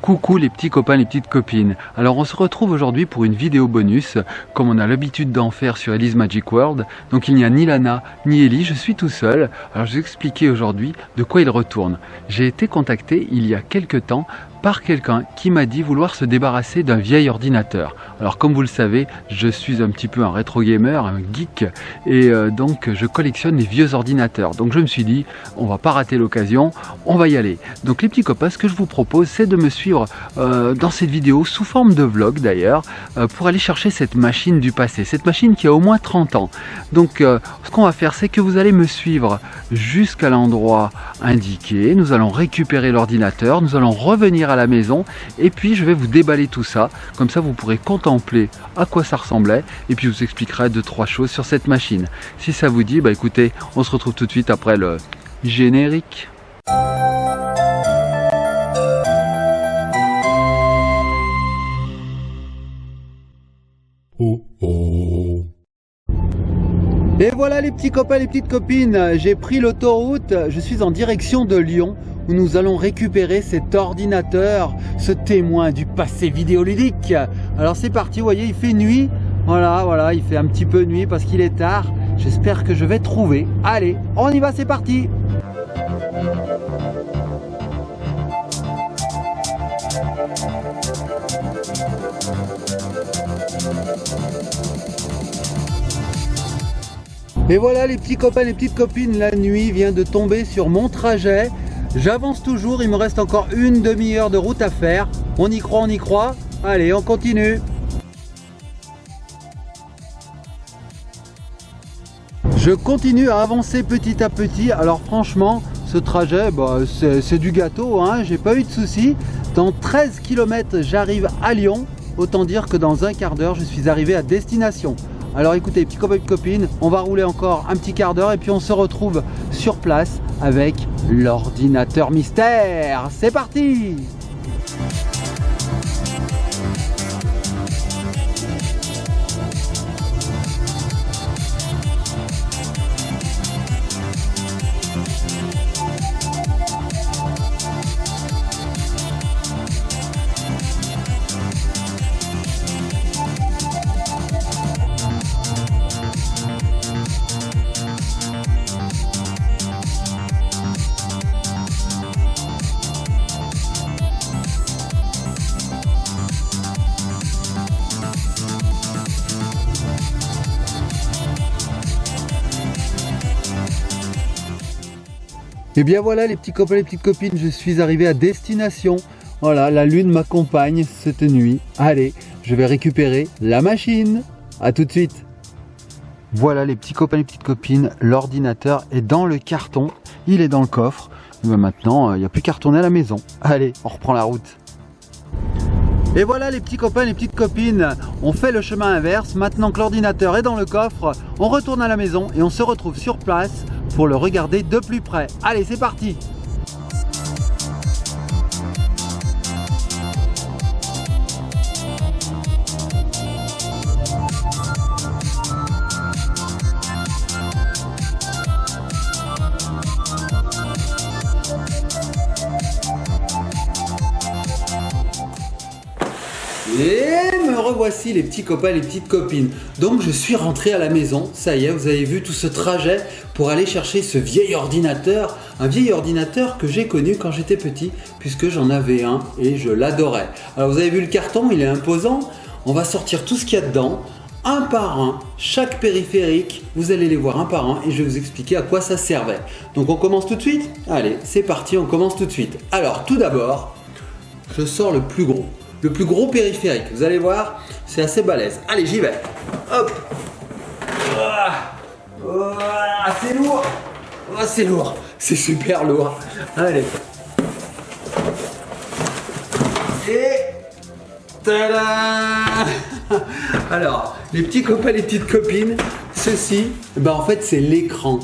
Coucou les petits copains, les petites copines. Alors on se retrouve aujourd'hui pour une vidéo bonus, comme on a l'habitude d'en faire sur Ellie's Magic World. Donc il n'y a ni Lana ni Ellie, je suis tout seul. Alors je vais vous expliquer aujourd'hui de quoi il retourne. J'ai été contacté il y a quelques temps par quelqu'un qui m'a dit vouloir se débarrasser d'un vieil ordinateur. Alors comme vous le savez, je suis un petit peu un rétro gamer, un geek, et donc je collectionne les vieux ordinateurs. Donc je me suis dit, on va pas rater l'occasion, on va y aller. Donc les petits copains, ce que je vous propose, c'est de me suivre dans cette vidéo, sous forme de vlog d'ailleurs, pour aller chercher cette machine du passé, cette machine qui a au moins 30 ans. Donc ce qu'on va faire, c'est que vous allez me suivre jusqu'à l'endroit indiqué, nous allons récupérer l'ordinateur, nous allons revenir à la maison et puis je vais vous déballer tout ça, comme ça vous pourrez contempler à quoi ça ressemblait et puis je vous expliquerai 2-3 choses sur cette machine. Si ça vous dit, bah écoutez, on se retrouve tout de suite après le générique. Oh oh. Et voilà les petits copains, les petites copines, j'ai pris l'autoroute, je suis en direction de Lyon où nous allons récupérer cet ordinateur, ce témoin du passé vidéoludique. Alors c'est parti, vous voyez, il fait nuit, voilà, il fait un petit peu nuit parce qu'il est tard. J'espère que je vais trouver. Allez, on y va, c'est parti. Et voilà les petits copains, les petites copines, la nuit vient de tomber sur mon trajet. J'avance toujours, il me reste encore une demi-heure de route à faire. On y croit, on y croit. Allez, on continue. Je continue à avancer petit à petit. Alors franchement, ce trajet, c'est du gâteau, hein. J'ai pas eu de soucis. Dans 13 km, j'arrive à Lyon. Autant dire que dans un quart d'heure, je suis arrivé à destination. Alors écoutez, petits copains et copines, on va rouler encore un petit quart d'heure et puis on se retrouve sur place avec l'ordinateur mystère. C'est parti! Et bien voilà les petits copains, les petites copines, je suis arrivé à destination. Voilà, la lune m'accompagne cette nuit. Allez, je vais récupérer la machine. A tout de suite. Voilà les petits copains, les petites copines, l'ordinateur est dans le carton, il est dans le coffre. Mais maintenant, il n'y a plus qu'à retourner à la maison. Allez, on reprend la route. Et voilà les petits copains, les petites copines, on fait le chemin inverse. Maintenant que l'ordinateur est dans le coffre, on retourne à la maison et on se retrouve sur place pour le regarder de plus près. Allez, c'est parti! Et me revoici les petits copains, les petites copines. Donc je suis rentré à la maison, ça y est, vous avez vu tout ce trajet pour aller chercher ce vieil ordinateur. Un vieil ordinateur que j'ai connu quand j'étais petit, puisque j'en avais un et je l'adorais. Alors vous avez vu le carton, il est imposant. On va sortir tout ce qu'il y a dedans, un par un, chaque périphérique. Vous allez les voir un par un et je vais vous expliquer à quoi ça servait. Donc on commence tout de suite? Allez, c'est parti, on commence tout de suite. Alors tout d'abord, je sors le plus gros. Le plus gros périphérique, vous allez voir, c'est assez balèze. Allez, j'y vais. Hop. C'est lourd. C'est lourd. C'est super lourd. Allez. Et tada. Alors, les petits copains, les petites copines, ceci, en fait, c'est l'écran.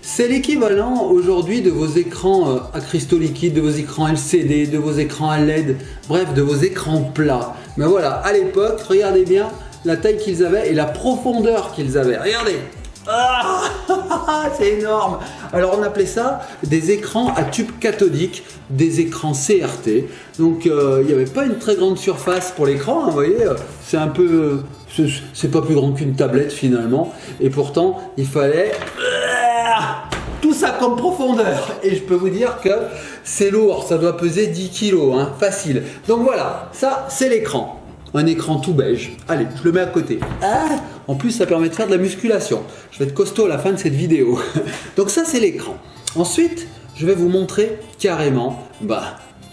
C'est l'équivalent aujourd'hui de vos écrans à cristaux liquides, de vos écrans LCD, de vos écrans à LED, bref, de vos écrans plats. Mais voilà, à l'époque, regardez bien la taille qu'ils avaient et la profondeur qu'ils avaient. Regardez. C'est énorme. Alors on appelait ça des écrans à tube cathodique, des écrans CRT. Donc il n'y avait pas une très grande surface pour l'écran, hein, vous voyez, c'est un peu... c'est pas plus grand qu'une tablette finalement. Et pourtant, il fallait... tout ça comme profondeur. Et je peux vous dire que c'est lourd, ça doit peser 10 kg, hein, facile. Donc voilà, ça c'est l'écran. Un écran tout beige. Allez, je le mets à côté. En plus, ça permet de faire de la musculation. Je vais être costaud à la fin de cette vidéo. Donc ça, c'est l'écran. Ensuite, je vais vous montrer carrément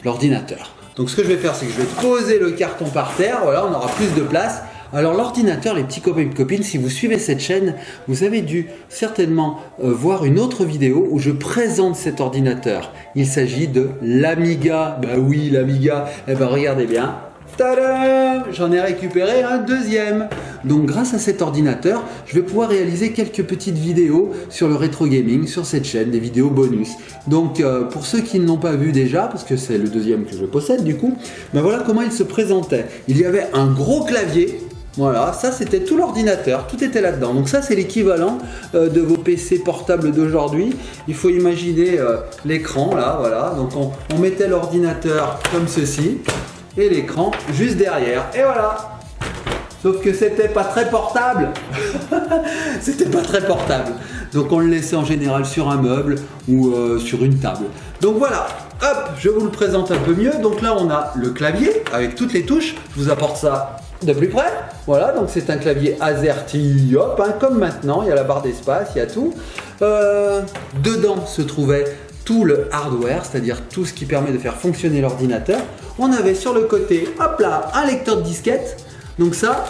l'ordinateur. Donc ce que je vais faire, c'est que je vais poser le carton par terre. Voilà, on aura plus de place. Alors l'ordinateur, les petits copains et copines, si vous suivez cette chaîne, vous avez dû certainement voir une autre vidéo où je présente cet ordinateur. Il s'agit de l'Amiga. Bah oui, l'Amiga. Eh ben regardez bien. Tadam! J'en ai récupéré un deuxième. Donc grâce à cet ordinateur, je vais pouvoir réaliser quelques petites vidéos sur le rétro gaming sur cette chaîne, des vidéos bonus. Donc pour ceux qui ne l'ont pas vu déjà, parce que c'est le deuxième que je possède du coup, ben voilà comment il se présentait. Il y avait un gros clavier. Voilà, ça c'était tout l'ordinateur, tout était là-dedans. Donc ça c'est l'équivalent de vos PC portables d'aujourd'hui. Il faut imaginer l'écran là, voilà. Donc on mettait l'ordinateur comme ceci et l'écran juste derrière. Et voilà. Sauf que c'était pas très portable. C'était pas très portable. Donc on le laissait en général sur un meuble ou sur une table. Donc voilà. Hop, je vous le présente un peu mieux. Donc là on a le clavier avec toutes les touches. Je vous apporte ça de plus près. Voilà, donc c'est un clavier AZERTY, hop, hein, comme maintenant, il y a la barre d'espace, il y a tout. Dedans se trouvait tout le hardware, c'est-à-dire tout ce qui permet de faire fonctionner l'ordinateur. On avait sur le côté, hop là, un lecteur de disquettes. Donc ça,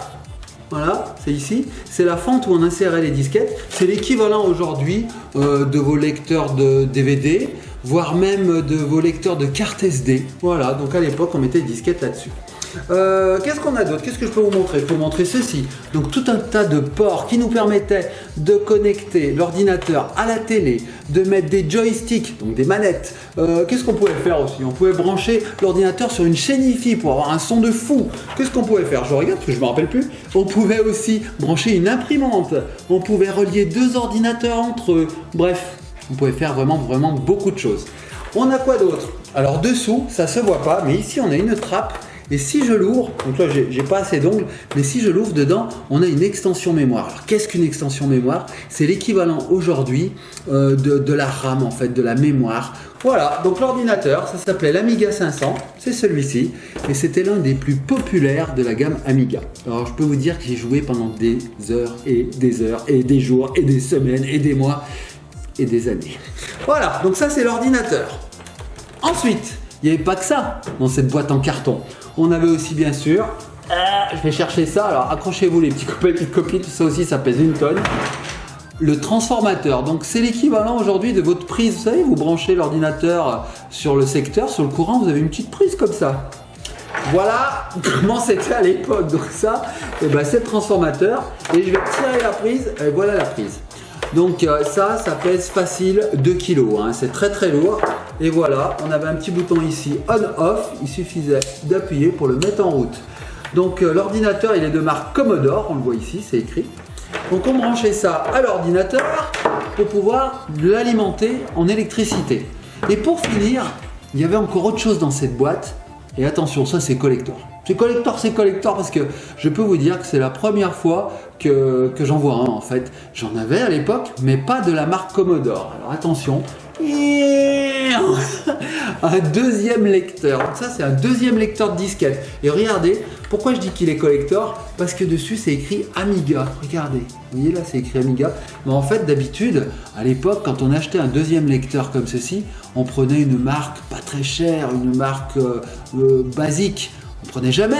voilà, c'est ici, c'est la fente où on insérait les disquettes. C'est l'équivalent aujourd'hui de vos lecteurs de DVD, voire même de vos lecteurs de carte SD. Voilà, donc à l'époque, on mettait des disquettes là-dessus. Qu'est-ce qu'on a d'autre? Qu'est-ce que je peux vous montrer? Je peux vous montrer ceci. Donc tout un tas de ports qui nous permettaient de connecter l'ordinateur à la télé, de mettre des joysticks, donc des manettes. Qu'est-ce qu'on pouvait faire aussi? On pouvait brancher l'ordinateur sur une chaîne Hi-Fi pour avoir un son de fou. Qu'est-ce qu'on pouvait faire? Je regarde parce que je ne me rappelle plus. On pouvait aussi brancher une imprimante. On pouvait relier deux ordinateurs entre eux. Bref, on pouvait faire vraiment beaucoup de choses. On a quoi d'autre? Alors dessous, ça se voit pas, mais ici on a une trappe. Et si je l'ouvre, donc là j'ai pas assez d'ongles, mais si je l'ouvre dedans, on a une extension mémoire. Alors qu'est-ce qu'une extension mémoire? C'est l'équivalent aujourd'hui de la RAM en fait, de la mémoire. Voilà, donc l'ordinateur, ça s'appelait l'Amiga 500, c'est celui-ci, et c'était l'un des plus populaires de la gamme Amiga. Alors je peux vous dire que j'ai joué pendant des heures et des jours et des semaines et des mois et des années. Voilà, donc ça c'est l'ordinateur. Ensuite, il n'y avait pas que ça dans cette boîte en carton. On avait aussi bien sûr, je vais chercher ça, alors accrochez-vous les petits copains et petites copines, ça aussi ça pèse une tonne. Le transformateur, donc c'est l'équivalent aujourd'hui de votre prise, vous savez, vous branchez l'ordinateur sur le secteur, sur le courant, vous avez une petite prise comme ça. Voilà comment c'était à l'époque, donc ça, c'est le transformateur, et je vais tirer la prise, et voilà la prise. Donc ça pèse facile 2 kg, hein. C'est très lourd. Et voilà, on avait un petit bouton ici on-off, il suffisait d'appuyer pour le mettre en route. Donc l'ordinateur il est de marque Commodore, on le voit ici, c'est écrit. Donc on branchait ça à l'ordinateur pour pouvoir l'alimenter en électricité. Et pour finir, il y avait encore autre chose dans cette boîte. Et attention, ça c'est collector. C'est collector parce que je peux vous dire que c'est la première fois que j'en vois un en fait. J'en avais à l'époque, mais pas de la marque Commodore. Alors attention, un deuxième lecteur. Donc ça c'est un deuxième lecteur de disquette. Et regardez, pourquoi je dis qu'il est collector? Parce que dessus c'est écrit Amiga. Regardez, vous voyez là c'est écrit Amiga. Mais en fait d'habitude, à l'époque quand on achetait un deuxième lecteur comme ceci, on prenait une marque pas très chère, une marque basique. On prenait jamais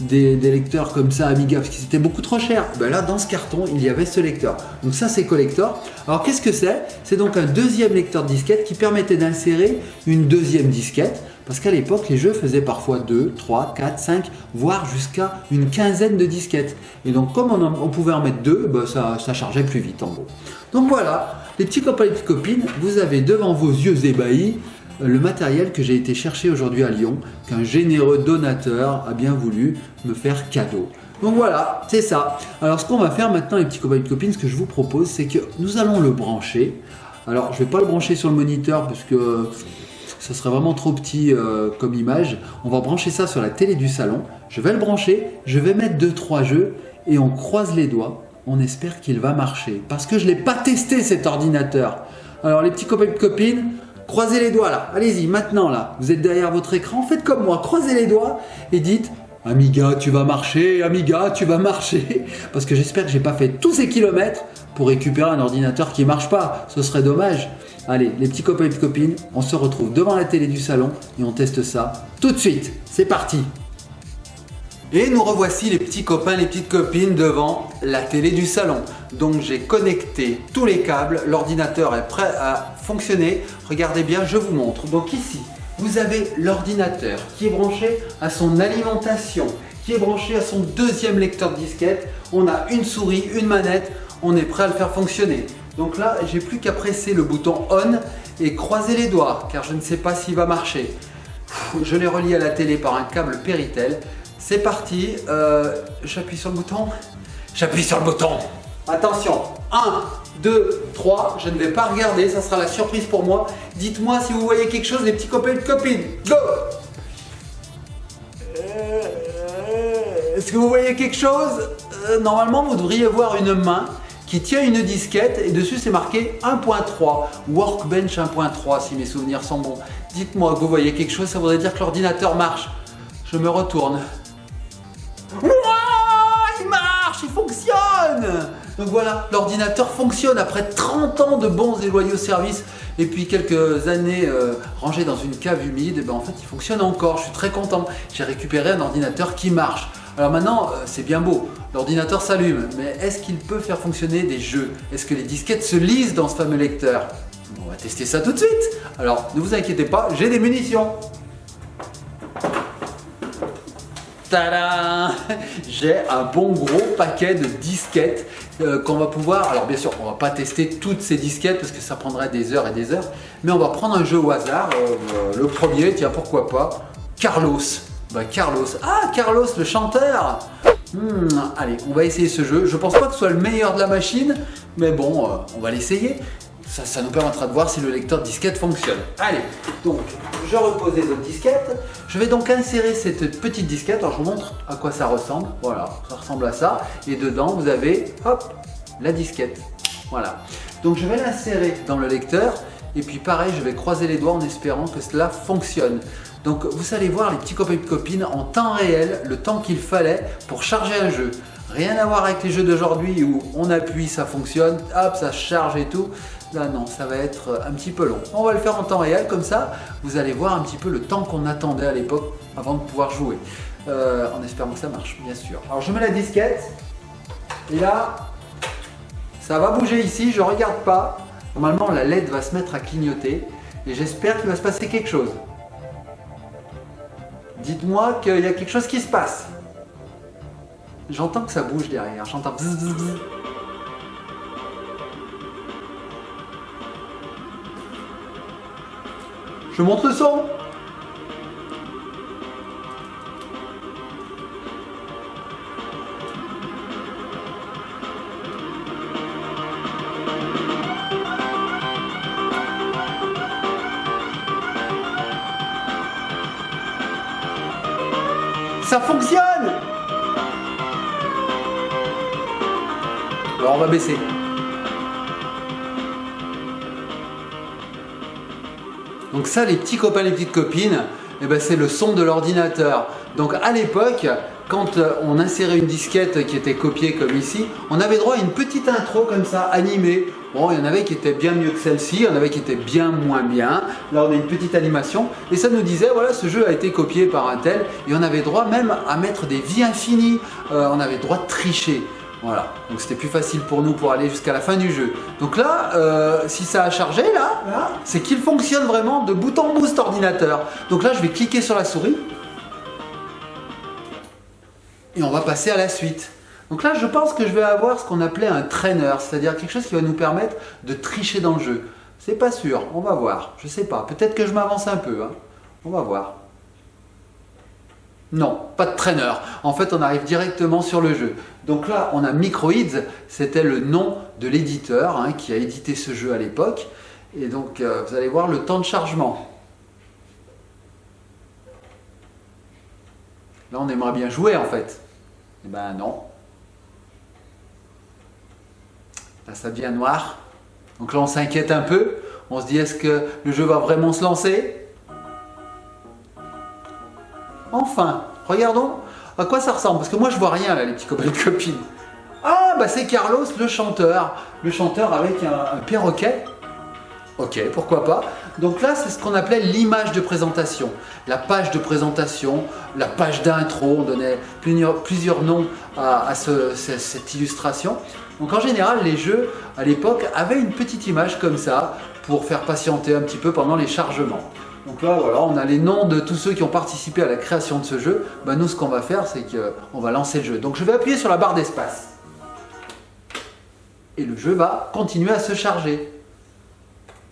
des lecteurs comme ça Amiga parce que c'était beaucoup trop cher. Ben là dans ce carton il y avait ce lecteur. Donc ça c'est collector. Alors qu'est-ce que c'est? C'est donc un deuxième lecteur de disquette qui permettait d'insérer une deuxième disquette. Parce qu'à l'époque les jeux faisaient parfois 2, 3, 4, 5, voire jusqu'à une quinzaine de disquettes. Et donc comme on pouvait en mettre deux, ça chargeait plus vite en gros. Donc voilà, les petits copains et les petites copines, vous avez devant vos yeux ébahis le matériel que j'ai été chercher aujourd'hui à Lyon, qu'un généreux donateur a bien voulu me faire cadeau. Donc voilà, c'est ça. Alors ce qu'on va faire maintenant les petits copains et copines, ce que je vous propose, c'est que nous allons le brancher. Alors je ne vais pas le brancher sur le moniteur parce que ça serait vraiment trop petit comme image. On va brancher ça sur la télé du salon. Je vais le brancher, je vais mettre 2-3 jeux et on croise les doigts. On espère qu'il va marcher parce que je ne l'ai pas testé cet ordinateur. Alors les petits copains et copines, croisez les doigts là. Allez-y, maintenant là, vous êtes derrière votre écran, faites comme moi, croisez les doigts et dites Amiga, tu vas marcher, Amiga, tu vas marcher. Parce que j'espère que j'ai pas fait tous ces kilomètres pour récupérer un ordinateur qui marche pas. Ce serait dommage. Allez, les petits copains et copines, on se retrouve devant la télé du salon et on teste ça tout de suite. C'est parti. Et nous revoici les petits copains, les petites copines devant la télé du salon. Donc j'ai connecté tous les câbles, l'ordinateur est prêt à fonctionner. Regardez bien, je vous montre. Donc ici, vous avez l'ordinateur qui est branché à son alimentation, qui est branché à son deuxième lecteur de disquette. On a une souris, une manette, on est prêt à le faire fonctionner. Donc là, j'ai plus qu'à presser le bouton on et croiser les doigts, car je ne sais pas s'il va marcher. Je l'ai relié à la télé par un câble Péritel. C'est parti, j'appuie sur le bouton. J'appuie sur le bouton. Attention, 1, 2, 3, je ne vais pas regarder, ça sera la surprise pour moi. Dites-moi si vous voyez quelque chose, les petits copains et copines. Go! Est-ce que vous voyez quelque chose? Normalement, vous devriez voir une main qui tient une disquette et dessus c'est marqué 1.3, Workbench 1.3 si mes souvenirs sont bons. Dites-moi que vous voyez quelque chose, ça voudrait dire que l'ordinateur marche. Je me retourne. Il marche, il fonctionne! Donc voilà, l'ordinateur fonctionne après 30 ans de bons et loyaux services et puis quelques années rangé dans une cave humide, et ben en fait il fonctionne encore, je suis très content. J'ai récupéré un ordinateur qui marche. Alors maintenant, c'est bien beau, l'ordinateur s'allume, mais est-ce qu'il peut faire fonctionner des jeux? Est-ce que les disquettes se lisent dans ce fameux lecteur? On va tester ça tout de suite. Alors ne vous inquiétez pas, j'ai des munitions. Tadam! J'ai un bon gros paquet de disquettes qu'on va pouvoir, alors bien sûr on va pas tester toutes ces disquettes parce que ça prendrait des heures et des heures, mais on va prendre un jeu au hasard, le premier, tiens pourquoi pas, Carlos. Carlos, ah Carlos le chanteur. Allez, on va essayer ce jeu, je pense pas que ce soit le meilleur de la machine, mais bon, on va l'essayer. Ça nous permettra de voir si le lecteur de disquette fonctionne. Allez, donc je repose les autres disquettes. Je vais donc insérer cette petite disquette. Alors je vous montre à quoi ça ressemble. Voilà, ça ressemble à ça. Et dedans, vous avez, hop, la disquette. Voilà. Donc je vais l'insérer dans le lecteur. Et puis pareil, je vais croiser les doigts en espérant que cela fonctionne. Donc vous allez voir les petits copains et copines en temps réel, le temps qu'il fallait pour charger un jeu. Rien à voir avec les jeux d'aujourd'hui où on appuie, ça fonctionne, hop, ça charge et tout. Là non, ça va être un petit peu long. On va le faire en temps réel, comme ça, vous allez voir un petit peu le temps qu'on attendait à l'époque avant de pouvoir jouer. En espérant que ça marche, bien sûr. Alors je mets la disquette, et là, ça va bouger ici, je ne regarde pas. Normalement, la LED va se mettre à clignoter, et j'espère qu'il va se passer quelque chose. Dites-moi qu'il y a quelque chose qui se passe. J'entends que ça bouge derrière, j'entends bzz, bzz, bzz. Je monte le son. Ça fonctionne. Alors on va baisser. Donc ça, les petits copains, les petites copines, eh ben, c'est le son de l'ordinateur. Donc à l'époque, quand on insérait une disquette qui était copiée comme ici, on avait droit à une petite intro comme ça, animée. Bon, il y en avait qui étaient bien mieux que celle-ci, il y en avait qui étaient bien moins bien. Là, on a une petite animation et ça nous disait, voilà, ce jeu a été copié par un tel. Et on avait droit même à mettre des vies infinies. On avait droit de tricher. Voilà, donc c'était plus facile pour nous pour aller jusqu'à la fin du jeu. Donc là, si ça a chargé, là c'est qu'il fonctionne vraiment de bout en bout cet ordinateur. Donc là, je vais cliquer sur la souris. Et on va passer à la suite. Donc là, je pense que je vais avoir ce qu'on appelait un trainer, c'est-à-dire quelque chose qui va nous permettre de tricher dans le jeu. C'est pas sûr, on va voir, je sais pas. Peut-être que je m'avance un peu, hein. On va voir. Non, pas de trainer. En fait, on arrive directement sur le jeu. Donc là, on a Microids, c'était le nom de l'éditeur hein, qui a édité ce jeu à l'époque. Et donc, vous allez voir le temps de chargement. Là, on aimerait bien jouer en fait. Eh ben non. Là, ça devient noir. Donc là, on s'inquiète un peu. On se dit, est-ce que le jeu va vraiment se lancer? Enfin, regardons à quoi ça ressemble. Parce que moi, je vois rien là, les petits copains et copines. Ah, bah c'est Carlos, le chanteur. Le chanteur avec un perroquet. Ok, pourquoi pas. Donc là, c'est ce qu'on appelait l'image de présentation. La page de présentation, la page d'intro, on donnait plusieurs noms à cette illustration. Donc en général, les jeux, à l'époque, avaient une petite image comme ça pour faire patienter un petit peu pendant les chargements. Donc là, voilà, on a les noms de tous ceux qui ont participé à la création de ce jeu. Ben, nous, ce qu'on va faire, c'est qu'on va lancer le jeu. Donc je vais appuyer sur la barre d'espace. Et le jeu va continuer à se charger.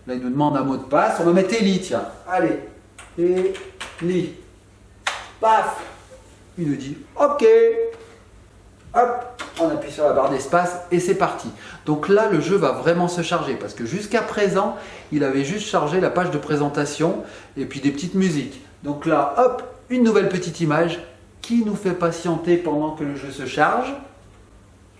Là, il nous demande un mot de passe. On va mettre Eli, tiens. Allez. Eli. Paf. Il nous dit OK. Hop. On appuie sur la barre d'espace et c'est parti. Donc là, le jeu va vraiment se charger parce que jusqu'à présent, il avait juste chargé la page de présentation et puis des petites musiques. Donc là, hop, une nouvelle petite image qui nous fait patienter pendant que le jeu se charge.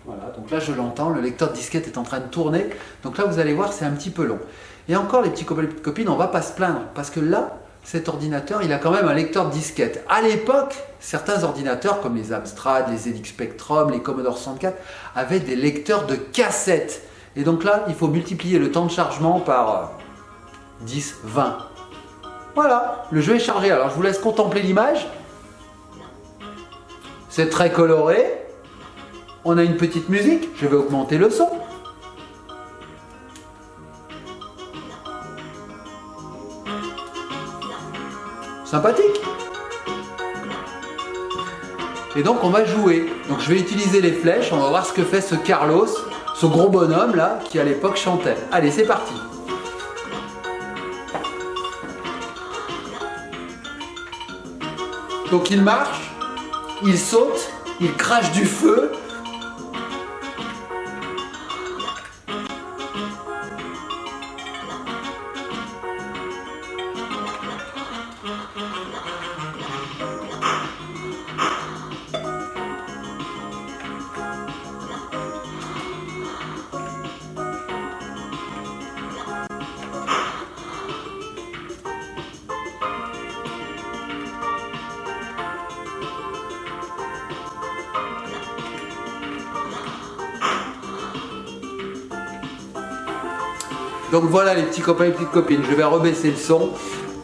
Voilà, donc là, je l'entends. Le lecteur de disquette est en train de tourner. Donc là, vous allez voir, c'est un petit peu long. Et encore, les petits copains et copines, on ne va pas se plaindre parce que là, cet ordinateur, il a quand même un lecteur de disquette. À l'époque, certains ordinateurs comme les Amstrad, les ZX Spectrum, les Commodore 64 avaient des lecteurs de cassettes. Et donc là, il faut multiplier le temps de chargement par 10, 20. Voilà, le jeu est chargé. Alors je vous laisse contempler l'image. C'est très coloré. On a une petite musique. Je vais augmenter le son. Sympathique. Et donc on va jouer. Donc je vais utiliser les flèches, on va voir ce que fait ce Carlos, ce gros bonhomme là, qui à l'époque chantait. Allez, c'est parti. Donc il marche, il saute, il crache du feu. Donc voilà les petits copains et petites copines, je vais rebaisser le son.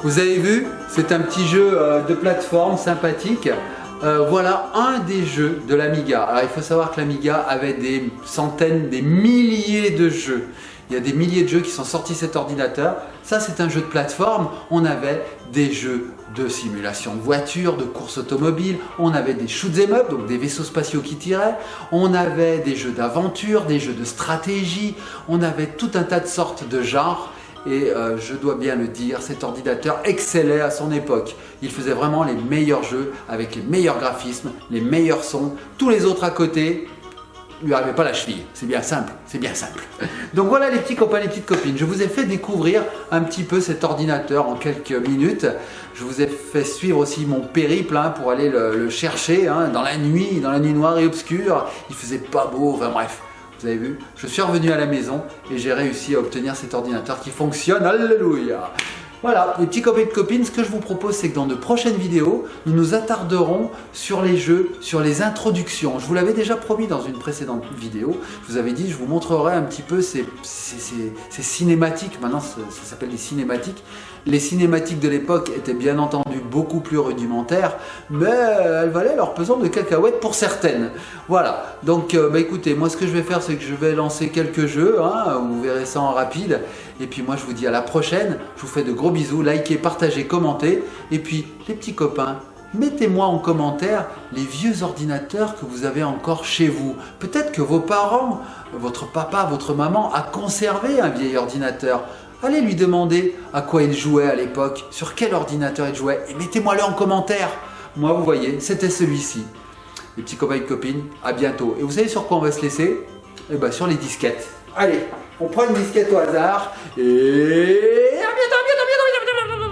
Vous avez vu, c'est un petit jeu de plateforme sympathique. Voilà un des jeux de l'Amiga. Alors il faut savoir que l'Amiga avait des centaines, des milliers de jeux. Il y a des milliers de jeux qui sont sortis de cet ordinateur. Ça c'est un jeu de plateforme. On avait des jeux de simulation de voitures, de courses automobiles. On avait des shoot 'em up, donc des vaisseaux spatiaux qui tiraient. On avait des jeux d'aventure, des jeux de stratégie. On avait tout un tas de sortes de genres. Et je dois bien le dire, cet ordinateur excellait à son époque. Il faisait vraiment les meilleurs jeux avec les meilleurs graphismes, les meilleurs sons. Tous les autres à côté lui arrivaient pas la cheville. C'est bien simple, c'est bien simple. Donc voilà les petits copains, les petites copines. Je vous ai fait découvrir un petit peu cet ordinateur en quelques minutes. Je vous ai fait suivre aussi mon périple pour aller le chercher dans la nuit noire et obscure. Il faisait pas beau, enfin bref. Vous avez vu, je suis revenu à la maison et j'ai réussi à obtenir cet ordinateur qui fonctionne. Alléluia! Voilà, les petits copains et copines, ce que je vous propose, c'est que dans de prochaines vidéos, nous nous attarderons sur les jeux, sur les introductions. Je vous l'avais déjà promis dans une précédente vidéo. Je vous avais dit, je vous montrerai un petit peu ces cinématiques. Maintenant, ça s'appelle des cinématiques. Les cinématiques de l'époque étaient bien entendu beaucoup plus rudimentaires, mais elles valaient leur pesant de cacahuètes pour certaines. Voilà, donc écoutez, moi ce que je vais faire, c'est que je vais lancer quelques jeux, vous verrez ça en rapide. Et puis moi je vous dis à la prochaine, je vous fais de gros bisous, likez, partagez, commentez. Et puis les petits copains, mettez-moi en commentaire les vieux ordinateurs que vous avez encore chez vous. Peut-être que vos parents, votre papa, votre maman a conservé un vieil ordinateur. Allez lui demander à quoi il jouait à l'époque, sur quel ordinateur il jouait, et mettez-moi-le en commentaire. Moi, vous voyez, c'était celui-ci. Les petits copains et copines, à bientôt. Et vous savez sur quoi on va se laisser? Eh bien, sur les disquettes. Allez, on prend une disquette au hasard et à bientôt, à bientôt, à bientôt, à bientôt.